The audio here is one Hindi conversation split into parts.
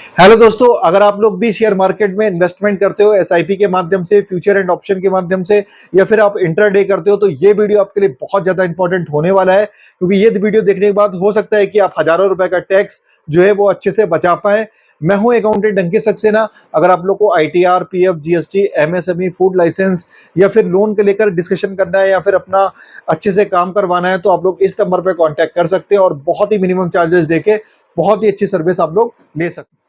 हेलो दोस्तों, अगर आप लोग भी शेयर मार्केट में इन्वेस्टमेंट करते हो एसआईपी के माध्यम से, फ्यूचर एंड ऑप्शन के माध्यम से, या फिर आप इंट्राडे करते हो, तो ये वीडियो आपके लिए बहुत ज्यादा इंपॉर्टेंट होने वाला है। क्योंकि ये वीडियो देखने के बाद हो सकता है कि आप हजारों रुपए का टैक्स जो है वो अच्छे से बचा पाए। मैं हूं अकाउंटेंट अंकित सक्सेना। अगर आप लोग को ITR, PF, GST, MSME, food license या फिर लोन के लेकर डिस्कशन करना है या फिर अपना अच्छे से काम करवाना है, तो आप लोग इस नंबर पर कॉन्टैक्ट कर सकते हैं और बहुत ही मिनिमम चार्जेस देके बहुत ही अच्छी सर्विस आप लोग ले सकते हैं।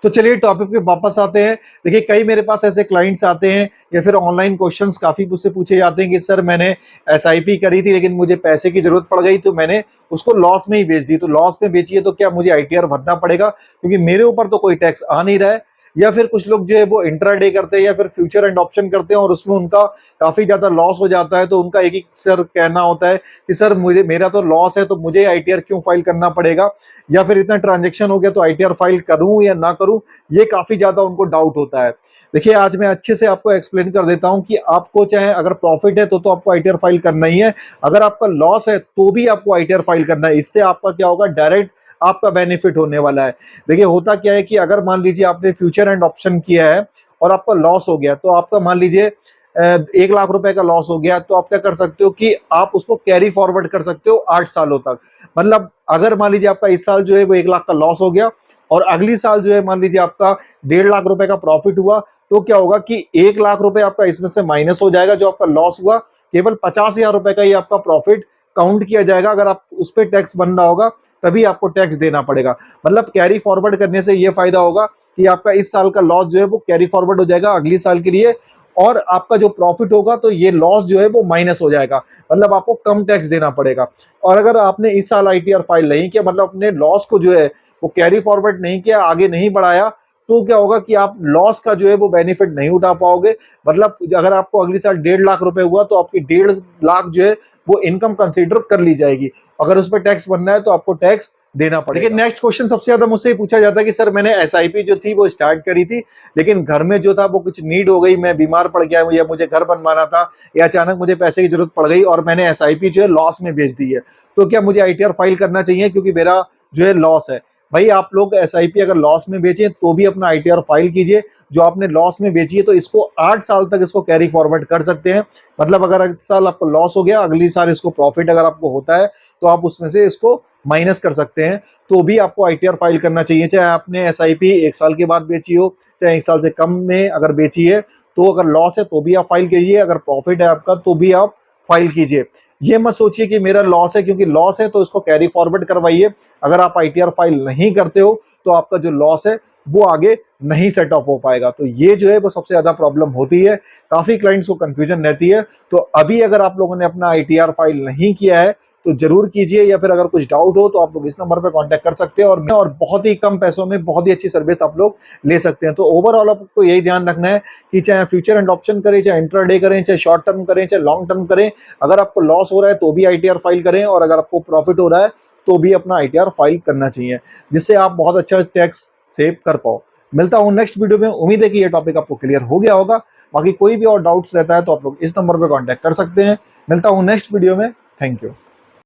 तो चलिए टॉपिक पे वापस आते हैं। देखिए, कई मेरे पास ऐसे क्लाइंट्स आते हैं या फिर ऑनलाइन क्वेश्चंस काफी मुझसे पूछे जाते हैं कि सर मैंने एसआईपी करी थी लेकिन मुझे पैसे की जरूरत पड़ गई तो मैंने उसको लॉस में ही बेच दी। तो लॉस में बेची है तो क्या मुझे आईटीआर भरना पड़ेगा? क्योंकि मेरे ऊपर तो कोई टैक्स आ नहीं रहा है। या फिर कुछ लोग जो है वो इंट्राडे करते हैं या फिर फ्यूचर एंड ऑप्शन करते हैं और उसमें उनका काफी ज्यादा लॉस हो जाता है, तो उनका एक ही सर कहना होता है कि सर मुझे मेरा तो लॉस है तो मुझे आईटीआर क्यों फाइल करना पड़ेगा, या फिर इतना ट्रांजेक्शन हो गया तो आईटीआर फाइल करूं या ना करूं, ये काफी ज्यादा उनको डाउट होता है। देखिए, आज मैं अच्छे से आपको एक्सप्लेन कर देता हूं कि आपको चाहे अगर प्रॉफिट है तो आपको आईटीआर फाइल करना ही है, अगर आपका लॉस है तो भी आपको आईटीआर फाइल करना है। इससे आपका क्या होगा, डायरेक्ट आपका बेनिफिट होने वाला है। देखिए, होता क्या है कि अगर मान लीजिए आपने फ्यूचर एंड ऑप्शन किया है और आपका लॉस हो गया, तो आपका मान लीजिए 1 लाख रुपए का लॉस हो गया, तो आप क्या कर सकते हो कि आप उसको कैरी फॉरवर्ड कर सकते हो 8 सालों तक। मतलब अगर मान लीजिए आपका इस साल जो है वो 1 लाख का लॉस हो गया और अगली साल जो है मान लीजिए आपका 1.5 लाख रुपए का प्रॉफिट हुआ, तो क्या होगा कि 1 लाख रुपए आपका इसमें से माइनस हो जाएगा। जो आपका लॉस हुआ, केवल 50,000 रुपए का ही आपका प्रॉफिट काउंट किया जाएगा। अगर आप उस पर टैक्स बन रहा होगा तभी आपको टैक्स देना पड़ेगा। मतलब कैरी फॉरवर्ड करने से ये फायदा होगा कि आपका इस साल का लॉस जो है वो कैरी फॉरवर्ड हो जाएगा अगली साल के लिए, और आपका जो प्रॉफिट होगा तो ये लॉस जो है वो माइनस हो जाएगा। मतलब आपको कम टैक्स देना पड़ेगा। और अगर आपने इस साल आईटीआर फाइल नहीं किया, मतलब अपने लॉस को जो है वो कैरी फॉरवर्ड नहीं किया, आगे नहीं बढ़ाया, तो क्या होगा कि आप लॉस का जो है वो बेनिफिट नहीं उठा पाओगे। मतलब अगर आपको अगली साल 1.5 लाख रुपए हुआ तो आपकी 1.5 लाख जो है वो इनकम कंसीडर कर ली जाएगी। अगर उस पर टैक्स बनना है तो आपको टैक्स देना पड़ेगा। लेकिन नेक्स्ट क्वेश्चन सबसे ज्यादा मुझसे पूछा जाता है कि सर मैंने एसआईपी जो थी वो स्टार्ट करी थी, लेकिन घर में जो था वो कुछ नीड हो गई, मैं बीमार पड़ गया या मुझे घर बनवाना था या अचानक मुझे पैसे की जरूरत पड़ गई और मैंने एसआईपी जो है लॉस में बेच दी है, तो क्या मुझे आईटीआर फाइल करना चाहिए क्योंकि मेरा जो है लॉस है? भाई, आप लोग एसआईपी अगर लॉस में बेचें तो भी अपना आईटीआर फाइल कीजिए। जो आपने लॉस में बेची है तो इसको 8 साल तक इसको कैरी फॉरवर्ड कर सकते हैं। मतलब अगर इस साल आपको लॉस हो गया, अगली साल इसको प्रॉफिट अगर आपको होता है तो आप उसमें से इसको माइनस कर सकते हैं, तो भी आपको आईटीआर फाइल करना चाहिए। चाहे आपने एसआईपी 1 साल के बाद बेची हो, चाहे 1 साल से कम में अगर बेची है, तो अगर लॉस है तो भी आप फाइल कीजिए, अगर प्रॉफिट है आपका तो भी आप फाइल कीजिए। ये मत सोचिए कि मेरा लॉस है, क्योंकि लॉस है तो इसको कैरी फॉरवर्ड करवाइए। अगर आप आईटीआर फाइल नहीं करते हो तो आपका जो लॉस है वो आगे नहीं सेट ऑफ हो पाएगा। तो ये जो है वो सबसे ज्यादा प्रॉब्लम होती है, काफी क्लाइंट्स को कंफ्यूजन रहती है। तो अभी अगर आप लोगों ने अपना आईटीआर फाइल नहीं किया है तो जरूर कीजिए, या फिर अगर कुछ डाउट हो तो आप लोग इस नंबर पर कांटेक्ट कर सकते हैं और बहुत ही कम पैसों में बहुत ही अच्छी सर्विस आप लोग ले सकते हैं। तो ओवरऑल आपको यही ध्यान रखना है कि चाहे फ्यूचर एंड ऑप्शन करें, चाहे इंट्राडे करें, चाहे शॉर्ट टर्म करें, चाहे लॉन्ग टर्म करें, अगर आपको लॉस हो रहा है तो भी आईटीआर फाइल करें, और अगर आपको प्रॉफिट हो रहा है तो भी अपना आईटीआर फाइल करना चाहिए, जिससे आप बहुत अच्छा टैक्स सेव कर पाओ। मिलता हूं नेक्स्ट वीडियो में। उम्मीद है कि ये टॉपिक आपको क्लियर हो गया होगा। बाकी कोई भी और डाउट्स रहता है तो आप लोग इस नंबर पर कॉन्टैक्ट कर सकते हैं। मिलता हूं नेक्स्ट वीडियो में। Thank you.